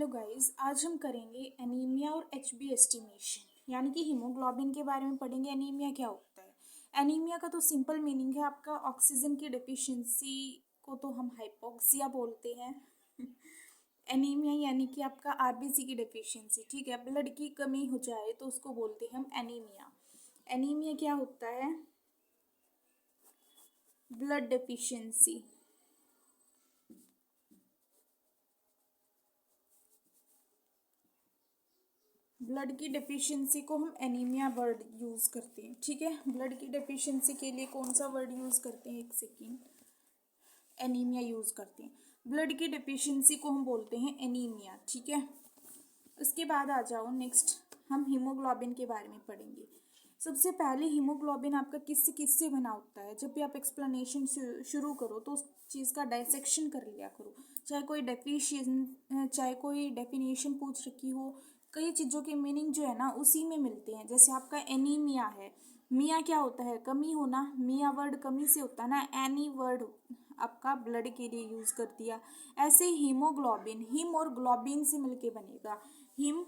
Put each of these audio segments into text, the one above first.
Hello guys, आज हम करेंगे एनीमिया और एचबी एस्टिमेशन यानी कि हीमोग्लोबिन के बारे में पढ़ेंगे। एनीमिया क्या होता है? एनीमिया का तो सिंपल मीनिंग है आपका ऑक्सीजन की डेफिशिएंसी को तो हम हाइपोक्सिया बोलते हैं। एनीमिया यानी कि आपका आरबीसी की डेफिशिएंसी, ठीक है। ब्लड की कमी हो जाए तो उसको बोलते हैं हम एनीमिया। एनीमिया क्या होता है? Blood deficiency. ब्लड की डेफिशिएंसी को हम एनीमिया वर्ड यूज़ करते हैं, ठीक है। ब्लड की डेफिशिएंसी के लिए कौन सा वर्ड यूज़ करते हैं? एक सेकेंड। एनीमिया यूज़ करते हैं। ब्लड की डेफिशिएंसी को हम बोलते हैं एनीमिया, ठीक है। उसके बाद आ जाओ नेक्स्ट, हम हीमोग्लोबिन के बारे में पढ़ेंगे। सबसे पहले हीमोग्लोबिन आपका किससे बना होता है? जब भी आप एक्सप्लेनेशन शुरू करो तो उस चीज़ का डायसेक्शन कर लिया करो। चाहे कोई डेफिनेशन पूछ रखी हो, कई चीज़ों के मीनिंग जो है ना उसी में मिलते हैं। जैसे आपका एनीमिया है, मिया क्या होता है? कमी होना। मिया वर्ड कमी से होता है ना, एनी वर्ड आपका ब्लड के लिए यूज़ कर दिया। ऐसे हीमोग्लोबिन, हिम और ग्लोबिन से मिलके बनेगा। हिम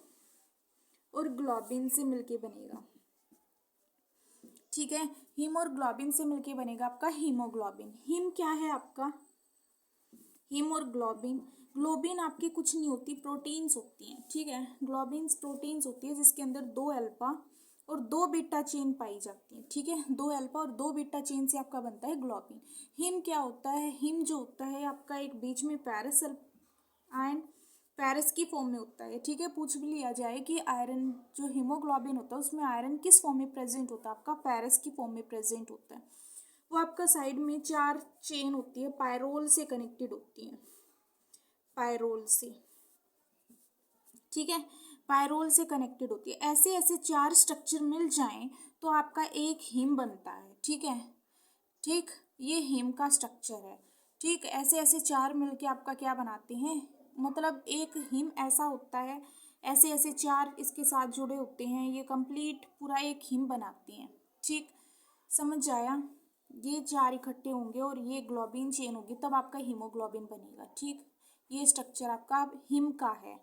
और ग्लोबिन से मिलके बनेगा, ठीक है। हिम और ग्लोबिन से मिलके बनेगा आपका हीमोग्लोबिन। हिम क्या है आपका? हिम और ग्लोबिन, ग्लोबिन आपकी कुछ नहीं होती, प्रोटीन्स होती हैं, ठीक है। ग्लोबिन्स प्रोटीन्स होती है जिसके अंदर 2 अल्फा और 2 बीटा चेन पाई जाती है, ठीक है। 2 अल्फा और 2 बीटा चेन से आपका बनता है ग्लोबिन। हिम क्या होता है? हिम जो होता है आपका एक बीच में पैरस आयन, पैरस की फॉर्म में होता है, ठीक है। पूछ भी लिया जाए कि आयरन जो हीमोग्लोबिन होता है उसमें आयरन किस फॉर्म में प्रेजेंट होता है? आपका पैरस की फॉर्म में प्रेजेंट होता है। वो आपका साइड में 4 चेन होती है, पायरोल से कनेक्टेड होती है, पायरोल से, ठीक है। पायरोल से कनेक्टेड होती है। ऐसे ऐसे 4 स्ट्रक्चर मिल जाएं तो आपका एक हिम बनता है, ठीक है। ठीक, ये हिम का स्ट्रक्चर है, ठीक। ऐसे ऐसे 4 मिलके आपका क्या बनाते हैं? मतलब एक हिम ऐसा होता है, ऐसे ऐसे 4 इसके साथ जुड़े होते हैं, ये कंप्लीट पूरा एक हिम बनाते हैं, ठीक। समझ आया? ये 4 इकट्ठे होंगे और ये ग्लोबिन चेन होगी, तब आपका हीमोग्लोबिन बनेगा, ठीक। ये स्ट्रक्चर आपका हिम का है।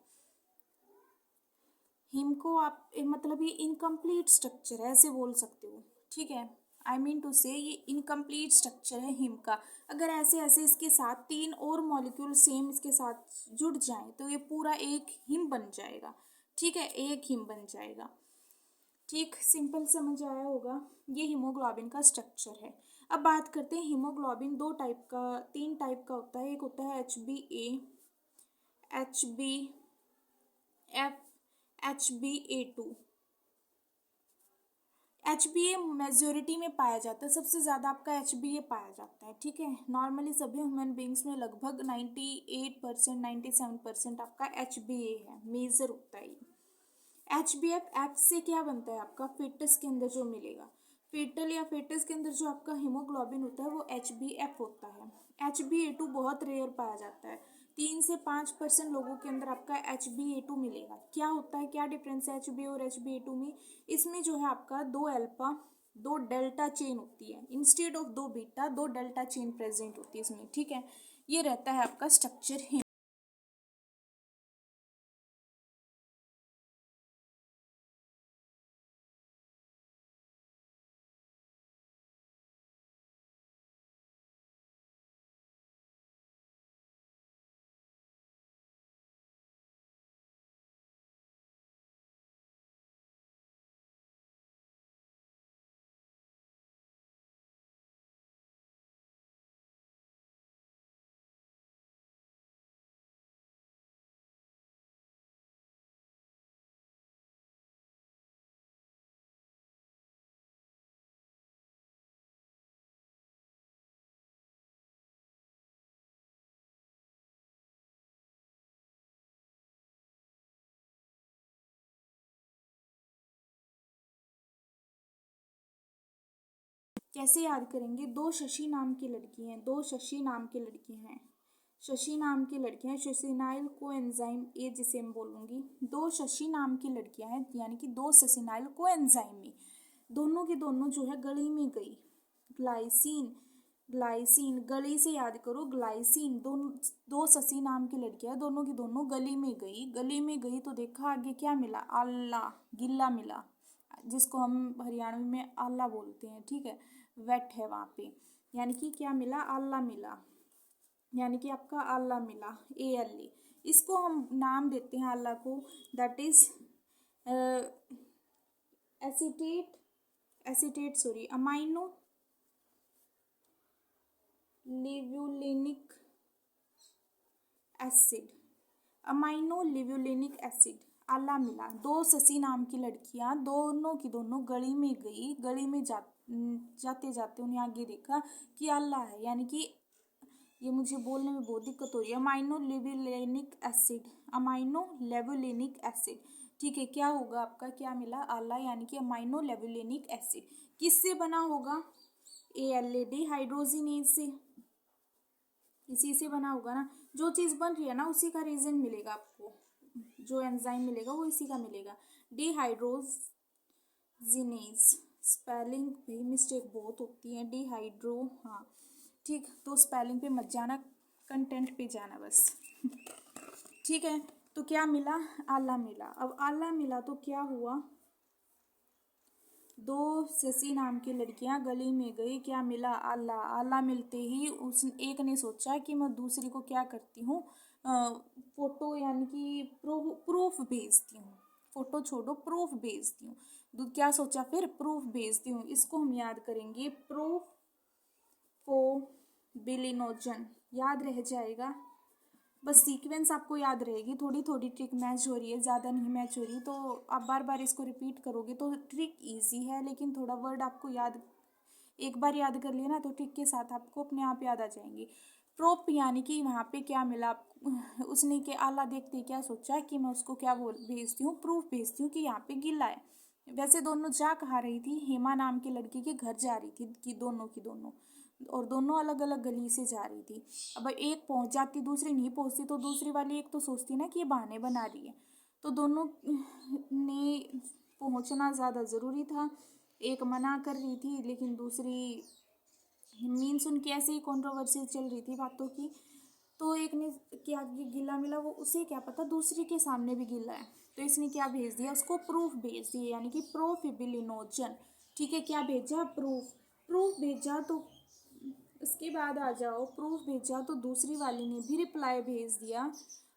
हिम को आप मतलब ये इनकम्प्लीट स्ट्रक्चर है ऐसे बोल सकते हो, ठीक है। आई मीन टू से ये इनकम्प्लीट स्ट्रक्चर है हिम का। अगर ऐसे ऐसे इसके साथ 3 और मॉलिक्यूल सेम इसके साथ जुड़ जाएं तो ये पूरा एक हिम बन जाएगा, ठीक है। एक हिम बन जाएगा, ठीक। सिंपल समझ आया होगा। ये हीमोग्लोबिन का स्ट्रक्चर है। अब बात करते हैं हीमोग्लोबिन 3 टाइप का होता है। एक होता है HbA, HbF, HbA2। HbA majority में पाया जाता है, सबसे ज़्यादा आपका HbA पाया जाता है, ठीक है। नॉर्मली सभी ह्यूमन बींग्स में लगभग 98% 97% आपका HbA है, मेजर होता है ये। HbF, F से क्या बनता है आपका? फेटस के अंदर जो मिलेगा, फेटल या फेटस के अंदर जो आपका हीमोग्लोबिन होता है वो HbF होता है। HbA2 बहुत रेयर पाया जाता है, 3 से 5% लोगों के अंदर आपका HbA2 मिलेगा। क्या होता है, क्या डिफरेंस है HbA और HbA2 में? इसमें जो है आपका 2 अल्फा 2 डेल्टा चेन होती है, instead of 2 beta 2 delta chain present होती है इसमें, ठीक है। ये रहता है आपका स्ट्रक्चर। कैसे याद करेंगे? 2 शशि नाम की लड़की हैं, 2 शशि नाम की लड़की हैं, शशि नाम की लड़कियां, ससिनाइल कोएंजाइम ए जिसे मैं बोलूँगी। 2 शशि नाम की लड़कियां हैं, यानी कि 2 ससिनाइल कोएंजाइम में दोनों की दोनों जो है गली में गई, ग्लाइसिन ग्लाइसिन, गली से याद करो, ग्लाइसिन। दो शशि नाम की लड़कियां, दोनों की दोनों गली में गई। गली में गई तो देखा आगे क्या मिला, आला, गिल्ला मिला, जिसको हम हरियाणवी में आला बोलते हैं, ठीक है। वेट है वहाँ पे, यानी कि क्या मिला, आला मिला, यानी कि आपका आला मिला, ALA। इसको हम नाम देते हैं आला को, that is amino levulinic acid, amino levulinic acid, ALA मिला। दो शशि नाम की लड़कियां, दोनों की दोनों गली में गई। गली में जाते जाते उन्हें आगे देखा कि आला है, यानी कि ये मुझे बोलने में बहुत दिक्कत हो रही है, amino levulinic acid, amino levulinic acid, ठीक है। क्या होगा आपका, क्या मिला, आला, यानी कि अमाइनो लेवुलिनिक एसिड। किससे बना होगा, ALA, डिहाइड्रोजिनेज से, इसी से बना होगा ना। जो चीज़ बन रही है ना उसी का रीजन मिलेगा आपको, जो एंजाइम मिलेगा वो इसी का मिलेगा, डिहाइड्रोजिनेज। स्पेलिंग भी मिस्टेक बहुत होती है, डिहाइड्रो, हाँ ठीक, तो स्पेलिंग पे मत जाना, कंटेंट पे जाना बस, ठीक है। तो क्या मिला, आला मिला। अब आला मिला तो क्या हुआ, दो शशि नाम की लड़कियां गली में गई, क्या मिला, आला। आला मिलते ही उस एक ने सोचा कि मैं दूसरी को क्या करती हूँ, फोटो, यानी कि प्रूफ भेजती हूँ, फोटो छोड़ो प्रूफ भेजती हूँ। क्या सोचा फिर, प्रूफ भेजती हूँ। इसको हम याद करेंगे, प्रोफोबिलिनोजन, याद रह जाएगा, बस सीक्वेंस आपको याद रहेगी। थोड़ी थोड़ी ट्रिक मैच हो रही है, ज़्यादा नहीं मैच हो रही, तो आप बार बार इसको रिपीट करोगे तो ट्रिक इजी है, लेकिन थोड़ा वर्ड आपको याद, एक बार याद कर लिया ना तो ट्रिक के साथ आपको अपने आप याद आ जाएंगे। प्रोप, यानी कि वहाँ पे क्या मिला, उसने के आला देखते ही क्या सोचा कि मैं उसको क्या भेजती हूँ, प्रूफ भेजती हूँ कि यहाँ पे गिला है। वैसे दोनों जा कहाँ रही थी, हेमा नाम की लड़की के घर जा रही थी, कि दोनों की दोनों, और दोनों अलग अलग गली से जा रही थी। अब एक पहुंच जाती दूसरी नहीं पहुंचती, तो दूसरी वाली एक तो सोचती ना कि ये बहाने बना रही है, तो दोनों ने पहुंचना ज़्यादा ज़रूरी था। एक मना कर रही थी, लेकिन दूसरी, मीन्स उनकी ऐसे ही कंट्रोवर्सी चल रही थी बातों की, तो एक ने क्या ये गिला मिला, वो उसे क्या पता दूसरी के सामने भी गिला है, तो इसने क्या भेज दिया, उसको प्रूफ भेज दिए, यानी कि प्रोफिबिलिनोजन, ठीक है। क्या भेजा, प्रूफ, प्रूफ भेजा, तो उसके बाद आ जाओ, प्रूफ भेजा तो दूसरी वाली ने भी रिप्लाई भेज दिया,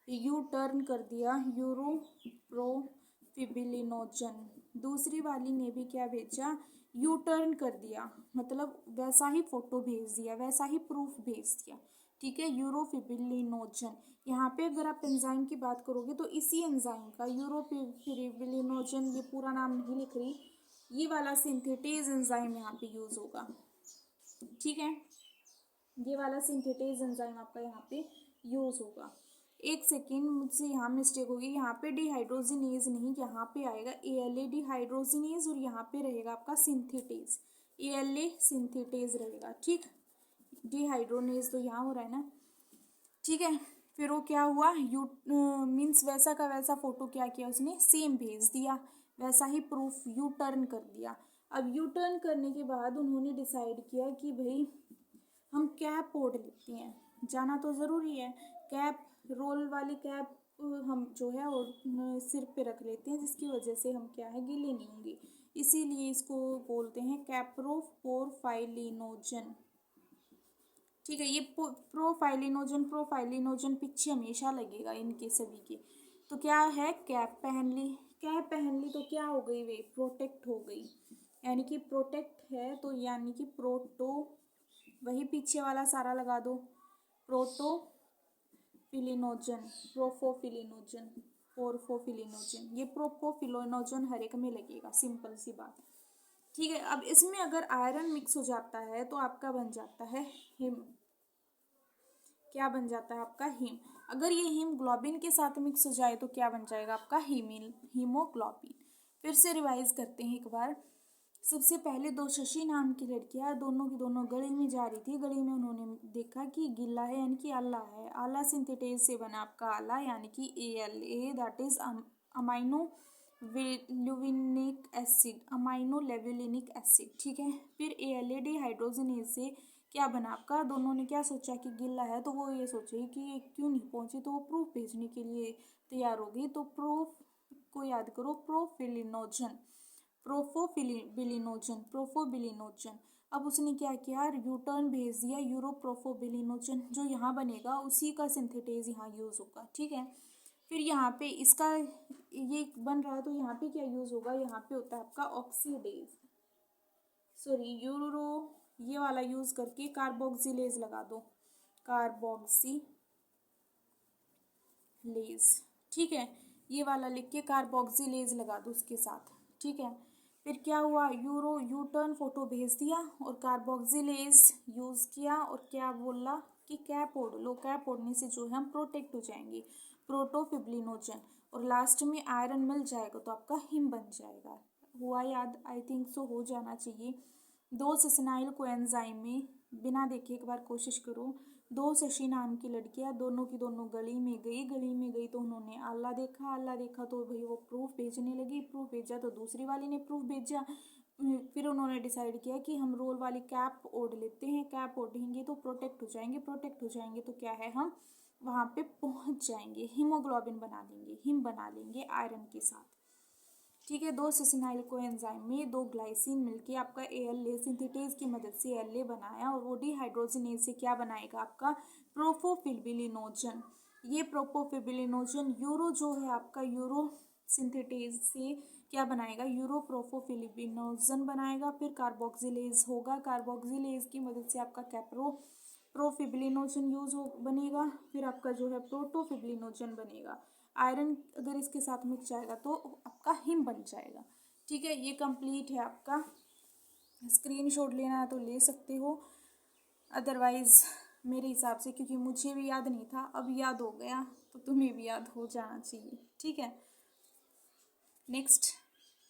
यू टर्न कर दिया, यूरो प्रोफिबिलिनोजन। दूसरी वाली ने भी क्या भेजा, यू टर्न कर दिया, मतलब वैसा ही फोटो भेज दिया, वैसा ही प्रूफ भेज दिया, ठीक है, यूरोफिबिलिनोजन। यहाँ पे अगर आप एंजाइम की बात करोगे तो इसी एंजाइम का, यूरोफिबिलिनोजन, ये पूरा नाम नहीं लिख रही, ये वाला सिंथेटेज एंजाइम यहाँ पे यूज होगा, ठीक है। ये वाला सिंथेटेज एंजाइम आपका यहाँ पे यूज होगा। एक सेकेंड, मुझसे यहाँ मिस्टेक होगी, यहाँ पे डिहाइड्रोजिनेज नहीं, यहाँ पे आएगा ALA डिहाइड्रोजिनेज, और यहाँ पे रहेगा आपका सिंथेटेज, ALA सिंथेटेज रहेगा, ठीक। डिहाइड्रोनेज तो यहाँ हो रहा है ना, ठीक है। फिर वो क्या हुआ, मीन्स वैसा का वैसा फोटो क्या किया उसने, सेम भेज दिया, वैसा ही प्रूफ यू टर्न कर दिया। अब यू टर्न करने के बाद उन्होंने डिसाइड किया कि भाई हम कैप ओढ़ लेते हैं, जाना तो ज़रूरी है, कैप, रोल वाली कैप हम जो है वो सिर पे रख लेते हैं, जिसकी वजह से हम क्या है, गीले नहीं होंगे, इसीलिए इसको बोलते हैं कैप्रोपोरफाइलिनोजन, ठीक है। ये प्रोफाइलिनोजन पीछे हमेशा लगेगा इनके सभी के। तो क्या है, कैप पहन ली, कैप पहन ली तो क्या हो गई, वे प्रोटेक्ट हो गई, यानी कि प्रोटेक्ट है, तो यानी कि प्रोटो, वही पीछे वाला सारा लगा दो, प्रोटोफिलिनोजन, प्रोफोफिलिनोजन, पोरफोफिलिनोजन, ये प्रोपोफिलिनोजन हर एक में लगेगा, सिंपल सी बात, ठीक है। अब इसमें अगर आयरन मिक्स हो जाता है तो आपका बन जाता है हिम, क्या बन जाता है आपका, हिम। अगर ये हीमोग्लोबिन के साथ मिक्स हो जाए तो क्या बन जाएगा आपका, हीमोग्लोबिन। फिर से रिवाइज करते हैं एक बार। सबसे पहले दो शशि नाम की लड़कियां, दोनों की दोनों गली में जा रही थी, गली में उन्होंने देखा कि गिल्ला है, यानी कि आला है, आला सिंथेटेज से बना आपका आला, यानी कि ALA, that is amino levulinic acid, amino levulinic acid, ठीक है। फिर ALA डिहाइड्रोजिनेज से क्या बना आपका, दोनों ने क्या सोचा कि गिल्ला है तो वो ये सोचे कि ये क्यों नहीं पहुंची, तो वो प्रूफ भेजने के लिए तैयार हो गई। तो प्रूफ को याद करो, प्रोफिलिनोजन, प्रोफोबिलिनोजन। अब उसने क्या किया, यूटर्न भेज दिया, यूरोप्रोफोबिलिनोजन। जो यहाँ बनेगा उसी का सिंथेटेज यहाँ यूज होगा, ठीक है। फिर यहाँ पे इसका ये बन रहा है तो यहाँ पे क्या यूज होगा, यहाँ पे होता है आपका ऑक्सीडेज, सॉरी यूरो, ये वाला यूज करके कार्बोक्सिलेज लगा दो, कार्बोक्सिलेज, ठीक है। ये वाला लिख के कार्बोक्सिलेज लगा दो उसके साथ, ठीक है। फिर क्या हुआ, यू टर्न फोटो भेज दिया और कार्बोक्सिलेज यूज किया, और क्या बोला कि कैप ओढ़ लो, कैप ओढ़ने से जो है हम प्रोटेक्ट हो जाएंगे, प्रोटोफिब्रिनोजन, और लास्ट में आयरन मिल जाएगा तो आपका हिम बन जाएगा। हुआ याद, आई थिंक सो हो जाना चाहिए। दो सस्नाइल को एंजाइम में, बिना देखे एक बार कोशिश करो। दो शशि नाम की लड़कियां, दोनों की दोनों गली में गई तो उन्होंने आल्हा देखा तो भाई वो प्रूफ भेजने लगी, प्रूफ भेजा तो दूसरी वाली ने प्रूफ भेजा। फिर उन्होंने डिसाइड किया कि हम रोल वाली कैप ओढ़ लेते हैं, कैप ओढ़ेंगे तो प्रोटेक्ट हो जाएंगे, प्रोटेक्ट हो जाएंगे तो क्या है, हम वहाँ पे पहुँच जाएंगे, हीमोग्लोबिन बना लेंगे, हिम बना लेंगे आयरन के साथ, ठीक है। दो सस्नाइल को एंजाइम में दो ग्लाइसिन मिलके आपका एएलए सिंथेटेज की मदद से एएलए बनाया, और वो डिहाइड्रोजिनेज से क्या बनाएगा आपका प्रोफोफिब्रिनोजन। ये प्रोफोफिब्रिनोजन यूरो जो है आपका यूरो सिंथेटेज से क्या बनाएगा, यूरो प्रोफोफिब्रिनोजन बनाएगा। फिर कार्बोक्सिलेज होगा, कार्बोक्सिलेज की मदद से आपका कैप्रो प्रोफिब्रिनोजन यूज हो बनेगा। फिर आपका जो है प्रोटोफिब्रिनोजन बनेगा। आयरन अगर इसके साथ मिक्स जाएगा तो आपका हिम बन जाएगा, ठीक है। ये कंप्लीट है आपका, स्क्रीनशॉट लेना है तो ले सकते हो, अदरवाइज मेरे हिसाब से, क्योंकि मुझे भी याद नहीं था, अब याद हो गया तो तुम्हें भी याद हो जाना चाहिए, ठीक है। नेक्स्ट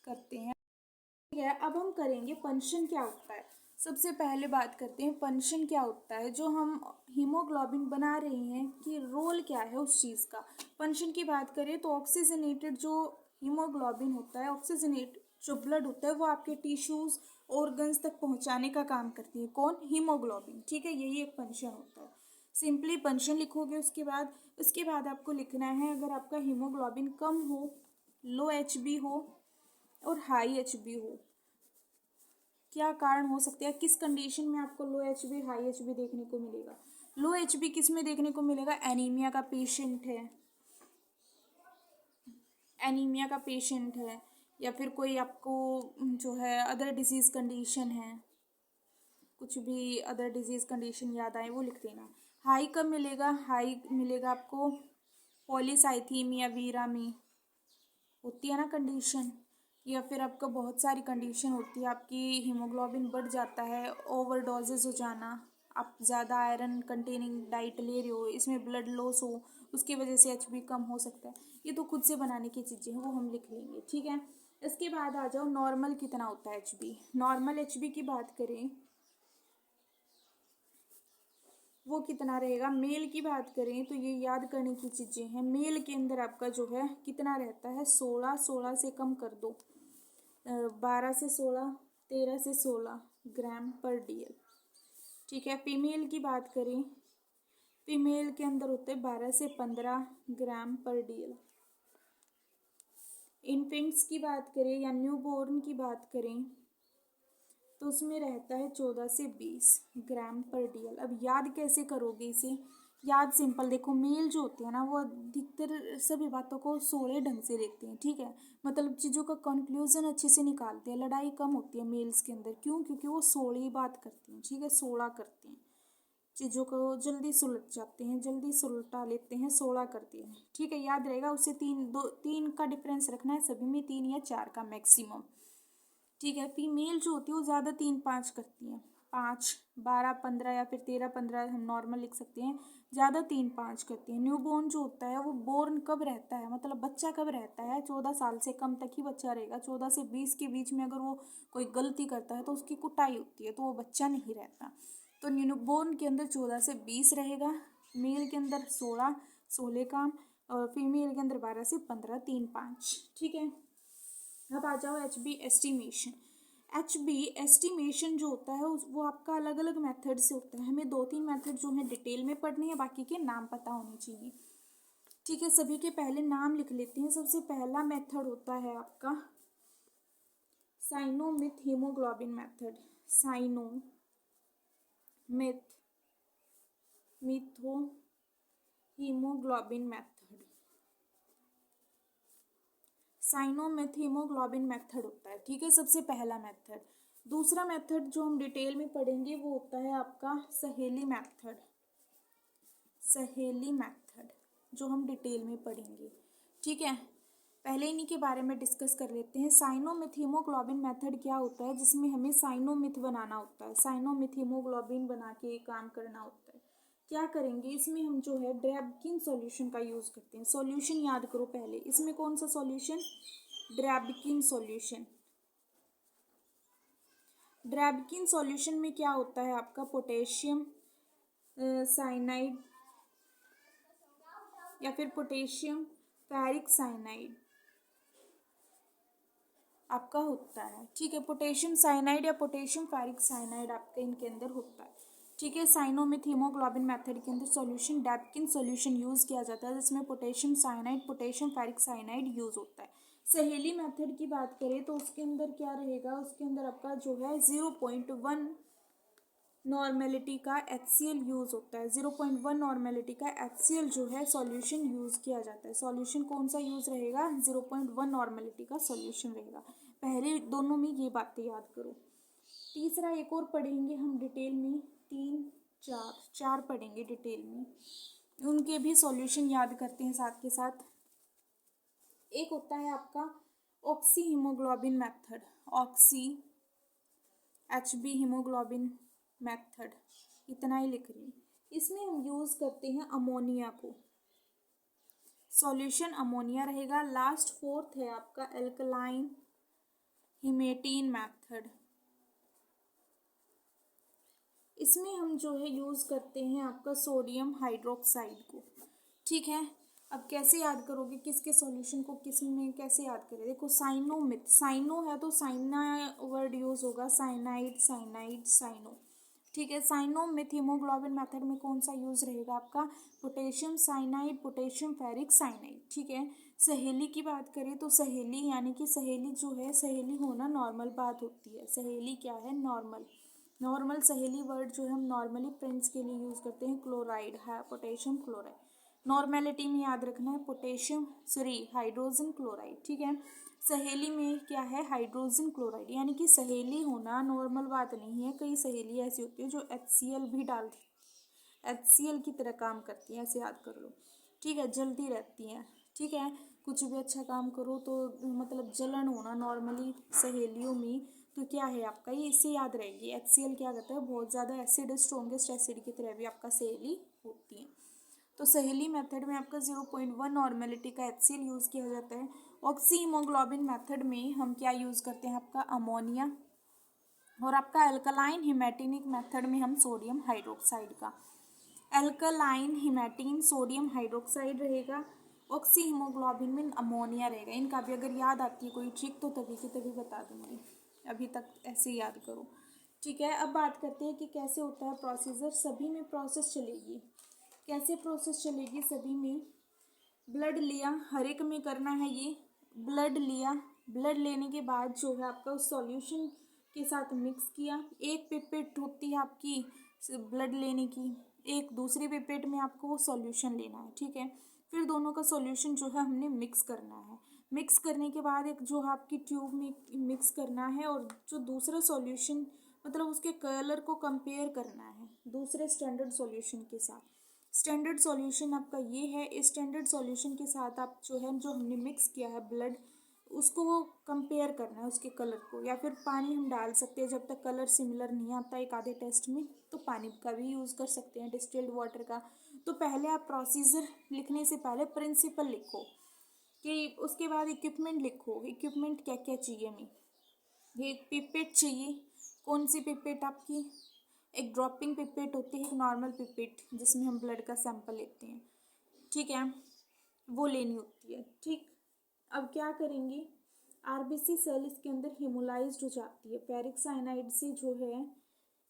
करते हैं, ठीक है। अब हम करेंगे पंशन क्या होता है। सबसे पहले बात करते हैं पंशन क्या होता है, जो हम हीमोग्लोबिन बना रहे हैं कि रोल क्या है उस चीज़ का। पंशन की बात करें तो ऑक्सीजनेटेड जो हीमोग्लोबिन होता है, ऑक्सीजनेट जो ब्लड होता है वो आपके टिश्यूज ऑर्गन्स तक पहुंचाने का काम करती है, कौन, हीमोग्लोबिन, ठीक है। यही एक पंशन होता है। सिंपली पंशन लिखोगे, उसके बाद आपको लिखना है, अगर आपका हीमोग्लोबिन कम हो, लो एचबी हो और हाई एचबी हो, क्या कारण हो सकते हैं, किस कंडीशन में आपको लो एचबी हाई एचबी देखने को मिलेगा। लो एचबी किस में देखने को मिलेगा, एनीमिया का पेशेंट है, एनीमिया का पेशेंट है, या फिर कोई आपको जो है अदर डिजीज कंडीशन है, कुछ भी अदर डिजीज कंडीशन याद आए वो लिख देना। हाई कब मिलेगा, हाई मिलेगा आपको पॉलीसाइथीमिया वीरा में होती है ना कंडीशन, या फिर आपका बहुत सारी कंडीशन होती है, आपकी हीमोग्लोबिन बढ़ जाता है, ओवरडोजेस हो जाना, आप ज़्यादा आयरन कंटेनिंग डाइट ले रहे हो, इसमें ब्लड लॉस हो, उसकी वजह से एचबी कम हो सकता है। ये तो खुद से बनाने की चीज़ें हैं, वो हम लिख लेंगे, ठीक है। इसके बाद आ जाओ नॉर्मल कितना होता है एचबी। नॉर्मल एचबी की बात करें वो कितना रहेगा, मेल की बात करें तो ये याद करने की चीज़ें हैं। मेल के अंदर आपका जो है कितना रहता है, 16, 16 से कम कर दो, 12 से 16, 13 से 16 ग्राम पर डीएल, ठीक है। फीमेल की बात करें, फीमेल के अंदर होते हैं 12 से 15 ग्राम पर डीएल। इन्फेंट्स की बात करें या न्यूबॉर्न की बात करें तो उसमें रहता है 14 से 20 ग्राम पर डीएल। अब याद कैसे करोगे इसे, याद सिंपल, देखो मेल जो होते हैं ना वो अधिकतर सभी बातों को सोले ढंग से देखते हैं, ठीक है। मतलब चीज़ों का कंक्लूजन अच्छे से निकालते हैं, लड़ाई कम होती है मेल्स के अंदर, क्यों, क्योंकि वो सोली बात करते हैं, ठीक है, सोला करते हैं, चीज़ों को जल्दी सुलझ जाते हैं, जल्दी सुलटा लेते हैं, सोला करते हैं, ठीक है। याद रहेगा, उससे तीन का डिफरेंस रखना है सभी में, 3 या 4 का मैक्सिमम, ठीक है। फीमेल जो होती है वो ज़्यादा 3-5 करती है, 5, 12, 15 या फिर 13, 15 हम नॉर्मल लिख सकते हैं, ज़्यादा 3-5 करती है। न्यूबॉर्न जो होता है वो बोर्न कब रहता है, मतलब बच्चा कब रहता है, 14 साल से कम तक ही बच्चा रहेगा, 14 से 20 के बीच में अगर वो कोई गलती करता है तो उसकी कुटाई होती है, तो वो बच्चा नहीं रहता। तो न्यूबॉर्न के अंदर 14 से 20 रहेगा, मेल के अंदर 16 का, और फीमेल के अंदर 12 से 15, 3-5, ठीक है। अब आ जाओ एचबी एस्टिमेशन। HB एस्टिमेशन जो होता है वो आपका अलग अलग मेथड से होता है। हमें 2-3 मेथड जो है डिटेल में पढ़ने हैं, बाकी के नाम पता होने चाहिए। ठीक है, सभी के पहले नाम लिख लेते हैं। सबसे पहला मेथड होता है आपका cyanmethaemoglobin method. Cyanmeth methaemoglobin method, cyanmethaemoglobin method होता है। ठीक है, सबसे पहला मेथड। दूसरा मेथड जो हम डिटेल में पढ़ेंगे वो होता है आपका सहेली मेथड। सहेली मेथड जो हम डिटेल में पढ़ेंगे। ठीक है, पहले इन्हीं के बारे में डिस्कस कर लेते हैं। साइनोमिथ हीमोग्लोबिन मेथड क्या होता है, जिसमें हमें साइनोमिथ बनाना होता है। साइनोमिथ हीमोग्लोबिन बना के काम करना होता है। क्या करेंगे इसमें हम जो है ड्रैबकिन सॉल्यूशन का यूज़ करते हैं। सॉल्यूशन याद करो पहले, इसमें कौन सा सॉल्यूशन, ड्रैबकिन सॉल्यूशन। ड्रैबकिन सॉल्यूशन में क्या होता है आपका पोटेशियम साइनाइड या फिर पोटेशियम फेरिक साइनाइड आपका होता है। ठीक है, पोटेशियम साइनाइड या पोटेशियम फेरिक साइनाइड आपके इनके अंदर होता है। ठीक है, साइनोमिथ हीमोग्लोबिन मेथड के अंदर सॉल्यूशन ड्रैबकिन सॉल्यूशन यूज़ किया जाता है, जिसमें potassium cyanide potassium ferric cyanide use होता है। सहेली मेथड की बात करें तो उसके अंदर क्या रहेगा, उसके अंदर आपका जो है 0.1 नॉर्मेलिटी का HCl यूज़ होता है। 0.1 नॉर्मेलिटी का HCl जो है सॉल्यूशन यूज़ किया जाता है। सॉल्यूशन कौन सा यूज़ रहेगा, 0.1 नॉर्मेलिटी का सॉल्यूशन रहेगा। पहले दोनों में ये बातें याद करो। तीसरा एक और पढ़ेंगे हम डिटेल में, 3 4 पढ़ेंगे डिटेल में, उनके भी सॉल्यूशन याद करते हैं साथ के साथ। एक होता है आपका oxy haemoglobin method, oxy HB haemoglobin method, इतना ही लिख रही हूँ। इसमें हम यूज़ करते हैं अमोनिया को, सॉल्यूशन अमोनिया रहेगा। लास्ट फोर्थ है आपका एल्कलाइन हिमेटीन मेथड। इसमें हम जो है यूज़ करते हैं आपका सोडियम हाइड्रोक्साइड को। ठीक है, अब कैसे याद करोगे, किसके सॉल्यूशन को किस में कैसे याद करें। देखो साइनोमिथ, साइनो है तो साइना वर्ड यूज़ होगा, साइनाइड साइनाइड साइनो। ठीक है, साइनोमिथ हीमोग्लोबिन मेथड में कौन सा यूज़ रहेगा आपका, potassium cyanide potassium ferric cyanide. ठीक है, सहेली की बात करें तो सहेली यानी कि सहेली जो है, सहेली होना नॉर्मल बात होती है। सहेली क्या है, नॉर्मल। नॉर्मल सहेली वर्ड जो है हम नॉर्मली फ्रेंड्स के लिए यूज़ करते हैं, क्लोराइड है, पोटेशियम क्लोराइड। नॉर्मेलिटी में याद रखना है हाइड्रोजन क्लोराइड। ठीक है, सहेली में क्या है, हाइड्रोजन क्लोराइड, यानी कि सहेली होना नॉर्मल बात नहीं है। कई सहेली ऐसी होती है जो HCl भी डालती है, HCl की तरह काम करती है, ऐसे याद कर लो। ठीक है, जलती रहती हैं। ठीक है, कुछ भी अच्छा काम करो तो मतलब जलन होना नॉर्मली सहेलियों में तो क्या है आपका, ये इससे याद रहेगी। HCl क्या करता है, बहुत ज़्यादा एसिड, स्ट्रॉन्गेस्ट एसिड की तरह भी आपका सहेली होती है। तो सहेली मेथड में आपका 0.1 नॉर्मेलिटी का HCl यूज़ किया जाता है। ऑक्सी हीमोग्लोबिन मेथड में हम क्या यूज़ करते हैं आपका अमोनिया, और आपका एल्कलाइन हिमेटिनिक मेथड में हम सोडियम हाइड्रोक्साइड का, एल्कलाइन हिमेटिन सोडियम हाइड्रोक्साइड रहेगा। ऑक्सी हीमोग्लोबिन में अमोनिया रहेगा। इनका भी अगर याद आती है कोई ट्रिक तो तभी की तभी बता दूंगी, अभी तक ऐसे याद करो। ठीक है, अब बात करते हैं कि कैसे होता है प्रोसीजर। सभी में प्रोसेस चलेगी, कैसे प्रोसेस चलेगी सभी में। ब्लड लिया, हर एक में करना है ये। ब्लड लिया, ब्लड लेने के बाद जो है आपका उस सॉल्यूशन के साथ मिक्स किया। एक पिपेट होती है आपकी ब्लड लेने की, एक दूसरी पिपेट में आपको वो सॉल्यूशन लेना है। ठीक है, फिर दोनों का सॉल्यूशन जो है हमने मिक्स करना है। मिक्स करने के बाद एक जो है आपकी ट्यूब में मिक्स करना है, और जो दूसरा सॉल्यूशन मतलब उसके कलर को कंपेयर करना है दूसरे स्टैंडर्ड सॉल्यूशन के साथ। स्टैंडर्ड सॉल्यूशन आपका ये है, इस स्टैंडर्ड सॉल्यूशन के साथ आप जो है जो हमने मिक्स किया है ब्लड, उसको वो कंपेयर करना है उसके कलर को, या फिर पानी हम डाल सकते हैं जब तक कलर सिमिलर नहीं आता एक आधे टेस्ट में, तो पानी का भी यूज़ कर सकते हैं, डिस्टिल्ड वाटर का। तो पहले आप प्रोसीजर लिखने से पहले प्रिंसिपल लिखो, कि उसके बाद इक्विपमेंट लिखो, इक्विपमेंट क्या क्या चाहिए हमें। ये एक पिपेट चाहिए, कौन सी पिपेट आपकी, एक ड्रॉपिंग पिपेट होती है, एक नॉर्मल पिपेट जिसमें हम ब्लड का सैंपल लेते हैं। ठीक है, वो लेनी होती है। ठीक, अब क्या करेंगे, आरबीसी सेल इसके अंदर हीमोलाइज्ड हो जाती है फेरिक साइनाइड से जो है।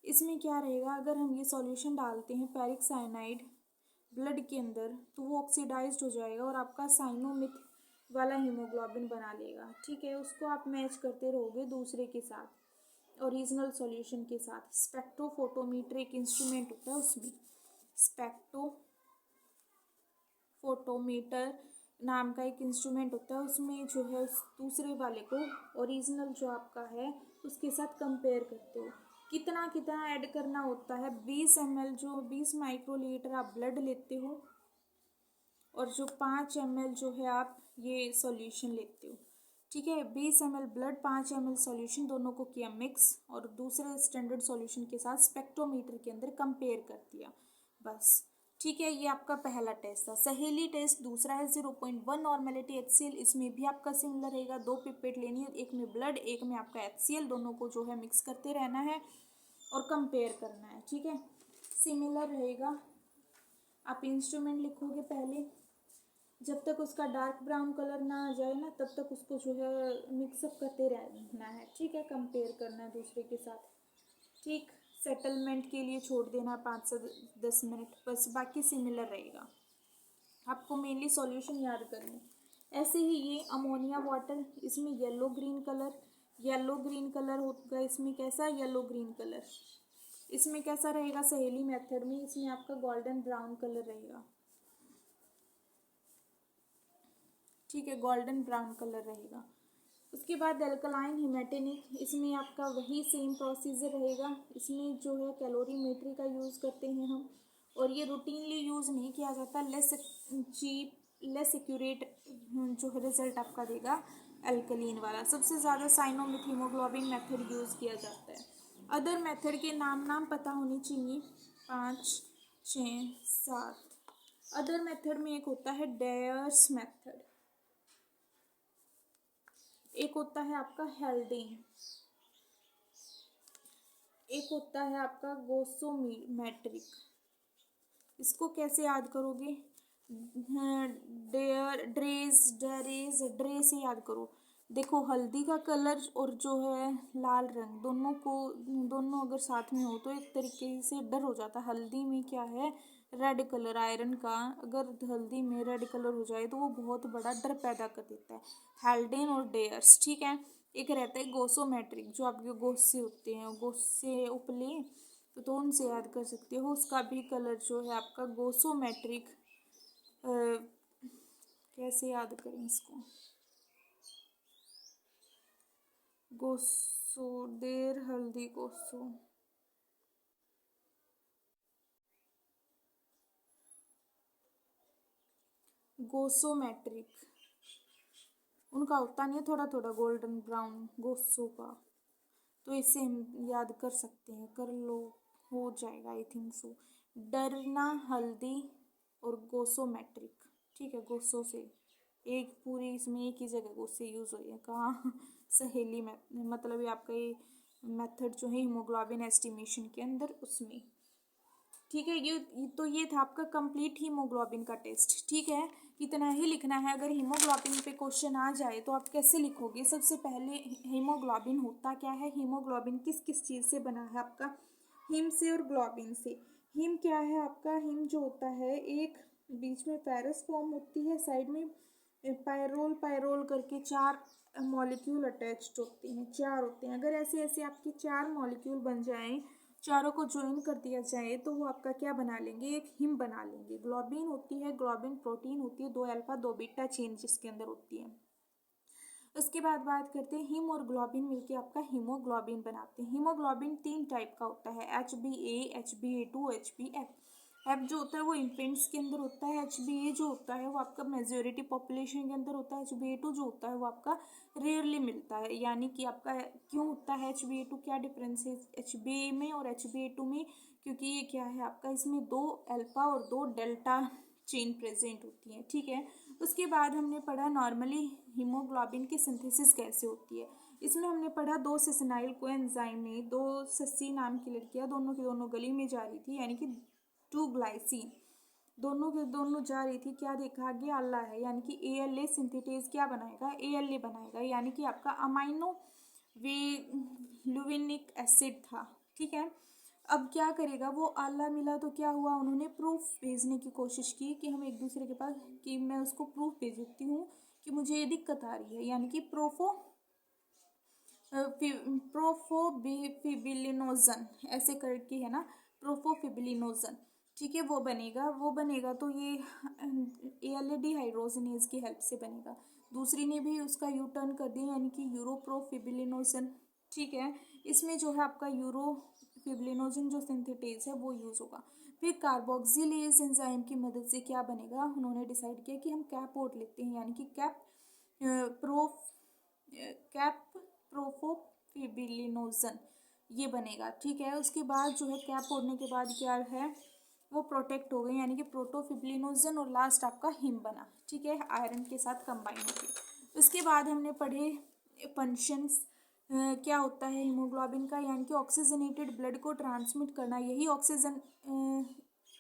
इसमें क्या रहेगा, अगर हम ये सॉल्यूशन डालते हैं फेरिक साइनाइड ब्लड के अंदर तो वो ऑक्सीडाइज्ड हो जाएगा और आपका साइनोमिथ वाला हीमोग्लोबिन बना लेगा। ठीक है, उसको आप मैच करते रहोगे दूसरे के साथ, ओरिजिनल सॉल्यूशन के साथ। स्पेक्ट्रोफोटोमीटर एक इंस्ट्रूमेंट होता है, उसमें स्पेक्ट्रोफोटोमीटर नाम का एक इंस्ट्रूमेंट होता है, उसमें जो है उस दूसरे वाले को ओरिजिनल जो आपका है उसके साथ कंपेयर करते हो। कितना कितना ऐड करना होता है, 20 ml जो 20 माइक्रोलीटर आप ब्लड लेते हो और जो 5 ml जो है आप ये सॉल्यूशन लेते हो। ठीक है, 20 ml ब्लड 5 ml सॉल्यूशन दोनों को किया मिक्स और दूसरे स्टैंडर्ड सॉल्यूशन के साथ स्पेक्ट्रोमीटर के अंदर कंपेयर कर दिया बस। ठीक है, ये आपका पहला टेस्ट था। सहेली टेस्ट दूसरा है 0.1 नॉर्मेलिटी HCl। इसमें भी आपका सिमिलर रहेगा, 2 पिपेट लेनी है, एक में ब्लड एक में आपका HCl, दोनों को जो है मिक्स करते रहना है और कंपेयर करना है। ठीक है, सिमिलर रहेगा। आप इंस्ट्रूमेंट लिखोगे पहले, जब तक उसका डार्क ब्राउन कलर ना आ जाए ना तब तक उसको जो है मिक्सअप करते रहना है। ठीक है, कंपेयर करना है दूसरे के साथ। ठीक, सेटलमेंट के लिए छोड़ देना 5 से 10 मिनट बस, बाकी सिमिलर रहेगा। आपको मेनली सॉल्यूशन याद करनी। ऐसे ही ये अमोनिया वाटर, इसमें येलो ग्रीन कलर होगा। इसमें कैसा येलो ग्रीन कलर, इसमें कैसा रहेगा सहेली मेथड में, इसमें आपका गोल्डन ब्राउन कलर रहेगा। ठीक है, गोल्डन ब्राउन कलर रहेगा। उसके बाद एल्कलाइन हिमेटेनिक, इसमें आपका वही सेम प्रोसीजर रहेगा। इसमें जो है कैलोरीमेट्री का यूज़ करते हैं हम, और ये रूटीनली यूज़ नहीं किया जाता। लेस एक्यूरेट जो है रिजल्ट आपका देगा एल्कलीन वाला। सबसे ज़्यादा साइनोमिथ हीमोग्लोबिन मेथड यूज़ किया जाता है। अदर मेथड के नाम पता होने चाहिए, 5, 6, 7। अदर मेथड में एक होता है डेयर्स मेथड, एक होता है आपका हेल्डिंग, एक होता है आपका गोसोमेट्रिक। इसको कैसे याद करोगे, ड्रे से याद करो। देखो, हल्दी का कलर और जो है लाल रंग, दोनों अगर साथ में हो तो एक तरीके से डर हो जाता है। हल्दी में क्या है, रेड कलर आयरन का, अगर हल्दी में रेड कलर हो जाए तो वो बहुत बड़ा डर पैदा कर देता है। हेल्डेन और डेयर्स। ठीक है, एक रहता है गोसोमेट्रिक, जो आपके गोस्से होते हैं, गोस्से उपले तो उनसे याद कर सकते हो। उसका भी कलर जो है आपका गोसोमेट्रिक। कैसे याद करें इसको, गोसो देर हल्दी गोसोमेट्रिक, उनका होता नहीं है थोड़ा थोड़ा गोल्डन ब्राउन गोसो का, तो इसे हम याद कर सकते हैं, कर लो, हो जाएगा आई थिंक सो। डरना हल्दी और गोसोमेट्रिक। ठीक है, गोसो से एक पूरी इसमें एक ही जगह गोसे यूज़ हो है कहाँ सहेली में, मतलब ये आपका ये मेथड जो है हीमोग्लोबिन एस्टिमेशन के अंदर उसमें। ठीक है, ये था आपका कंप्लीट हीमोग्लोबिन का टेस्ट। ठीक है, इतना ही लिखना है। अगर हीमोग्लोबिन पे क्वेश्चन आ जाए तो आप कैसे लिखोगे, सबसे पहले हीमोग्लोबिन होता क्या है, हीमोग्लोबिन किस किस चीज़ से बना है आपका, हीम से और ग्लोबिन से। हीम क्या है आपका, हीम जो होता है एक बीच में पैरस फॉर्म होती है, साइड में पायरोल करके 4 मॉलिक्यूल अटैच्ड होते हैं, 4 होते हैं। अगर ऐसे ऐसे आपके 4 मॉलिक्यूल बन जाएं, चारों को ज्वाइन कर दिया जाए तो वो आपका क्या बना लेंगे, एक हिम बना लेंगे। ग्लोबिन होती है, ग्लोबिन प्रोटीन होती है, 2 अल्फा 2 बीटा चेन जिसके अंदर होती है। उसके बाद बात करते हैं हिम और ग्लोबिन मिलके आपका हीमोग्लोबिन बनाते हैं। हीमोग्लोबिन 3 टाइप का होता है, HbA, HbA2, HbF। एफ जो होता है वो इन्फेंट्स के अंदर होता है, HbA जो होता है वो आपका मेजोरिटी पॉपुलेशन के अंदर होता है, HbA2 जो होता है वो आपका रेयरली मिलता है। यानी कि आपका क्यों होता है HbA2, क्या डिफरेंस है HbA में और HbA2 में, क्योंकि ये क्या है आपका, इसमें 2 अल्फा और 2 डेल्टा चेन प्रेजेंट होती है। ठीक है, उसके बाद हमने पढ़ा नॉर्मली हीमोग्लोबिन की सिंथेसिस कैसे होती है। इसमें हमने पढ़ा 2 सेसेनाइल कोएंजाइम में 2 सस्सी नाम की लड़कियां दोनों की दोनों गली में जा रही थी, यानी कि 2 ग्लाइसिन। दोनों के दोनों जा रही थी, क्या देखा आगे आला है, यानी कि ALA सिंथेटेज क्या बनाएगा, ALA बनाएगा, यानी कि आपका अमाइनो वेलुविनिक एसिड था, ठीक है। अब क्या करेगा वो, आला मिला तो क्या हुआ, उन्होंने प्रूफ भेजने की कोशिश की कि हम एक दूसरे के पास, कि मैं उसको प्रूफ भेज देती हूँ कि मुझे ये दिक्कत आ रही है, यानी कि प्रोफोफिबिलिनोजन ऐसे करके है ना, प्रोफोफिबिलिनोजन, ठीक है, वो बनेगा तो ये ALA हाइड्रोजनेज की हेल्प से बनेगा। दूसरी ने भी उसका यू टर्न कर दिया, यानी कि यूरोप्रोफिबिलिनोजन, ठीक है। इसमें जो है आपका यूरोफिबिलिनोजन जो सिंथेटेज है वो यूज़ होगा। फिर कार्बोक्सिलेज एंजाइम की मदद से क्या बनेगा, उन्होंने डिसाइड किया कि हम कैपोर्ट लेते हैं, यानी कि कैप प्रोफोफिबिलिनोजन ये बनेगा, ठीक है। उसके बाद जो है कैप ओढ़ने के बाद क्या है, वो प्रोटेक्ट हो गए, यानी कि प्रोटोफिबिलिनोजन, और लास्ट आपका हिम बना, ठीक है, आयरन के साथ कंबाइन होकर। उसके बाद हमने पढ़े फंक्शंस, क्या होता है हीमोग्लोबिन का, यानी कि ऑक्सीजनेटेड ब्लड को ट्रांसमिट करना, यही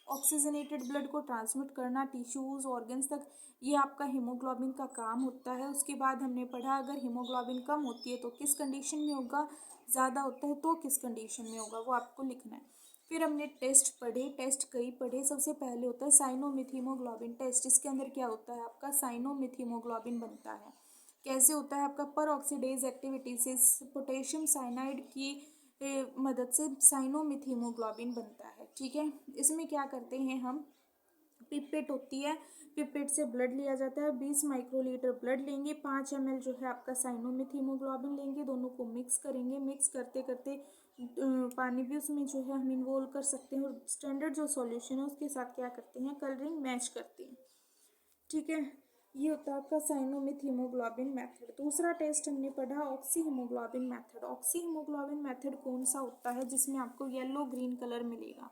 ऑक्सीजनेटेड ब्लड को ट्रांसमिट करना टिश्यूज ऑर्गन्स तक, ये आपका हीमोग्लोबिन का काम होता है। उसके बाद हमने पढ़ा अगर हीमोग्लोबिन कम होती है तो किस कंडीशन में होगा, ज़्यादा होता है तो किस कंडीशन में होगा, वो आपको लिखना है। फिर हमने टेस्ट पढ़े, टेस्ट कई पढ़े। सबसे पहले होता है साइनोमिथीमोग्लोबिन टेस्ट, इसके अंदर क्या होता है आपका साइनोमिथीमोग्लोबिन बनता है। कैसे होता है आपका, पर ऑक्सीडेज एक्टिविटी से पोटेशियम साइनाइड की मदद से साइनोमिथीमोग्लोबिन बनता है, ठीक है। इसमें क्या करते हैं हम, पिपेट होती है, पिपेट से ब्लड लिया जाता है, 20 माइक्रोलीटर ब्लड लेंगे, 5 ml जो है आपका साइनोमिथीमोग्लोबिन लेंगे, दोनों को मिक्स करेंगे, मिक्स करते करते पानी भी उसमें जो है हम इन्वॉल्व कर सकते हैं, और स्टैंडर्ड जो सॉल्यूशन है उसके साथ क्या करते हैं, कलरिंग मैच करते हैं, ठीक है। ये होता है आपका साइनोमिथ हीमोग्लोबिन मेथड। दूसरा टेस्ट हमने पढ़ा oxy haemoglobin method. Oxy haemoglobin method कौन सा होता है, जिसमें आपको येलो ग्रीन कलर मिलेगा,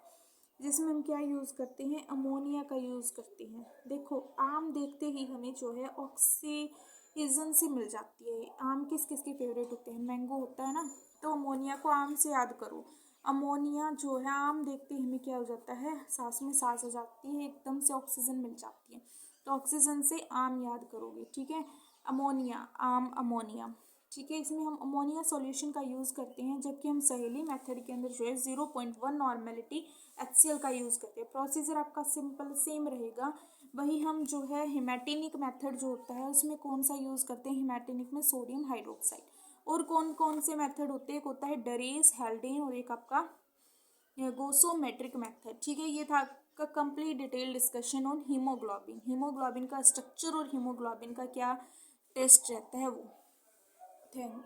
जिसमें हम क्या यूज़ करते हैं, अमोनिया का यूज़ करते हैं। देखो आम देखते ही हमें जो है ऑक्सीजन से मिल जाती है। आम किस किस के फेवरेट होते हैं, मैंगो होता है ना, तो अमोनिया को आम से याद करो। अमोनिया जो है आम देखते ही हमें क्या हो जाता है, सांस में सांस हो जाती है, एकदम से ऑक्सीजन मिल जाती है, तो ऑक्सीजन से आम याद करोगे, ठीक है। अमोनिया, आम, अमोनिया, ठीक है। इसमें हम अमोनिया सॉल्यूशन का यूज़ करते हैं, जबकि हम सहेली मेथड के अंदर जो है 0.1 नॉर्मेलिटी HCl का यूज़ करते हैं। प्रोसीजर आपका सिंपल सेम रहेगा। वही हम जो है हिमैटिनिक मेथड जो होता है उसमें कौन सा यूज़ करते हैं, हिमैटिनिक में सोडियम हाइड्रोक्साइड। और कौन कौन से मेथड होते हैं, एक होता है डरेस, हेल्डेन, और एक आपका गोसोमेट्रिक मेथड, ठीक है। ये था का complete detail discussion on haemoglobin, haemoglobin का स्ट्रक्चर और हीमोग्लोबिन का क्या टेस्ट रहता है वो। Thank you.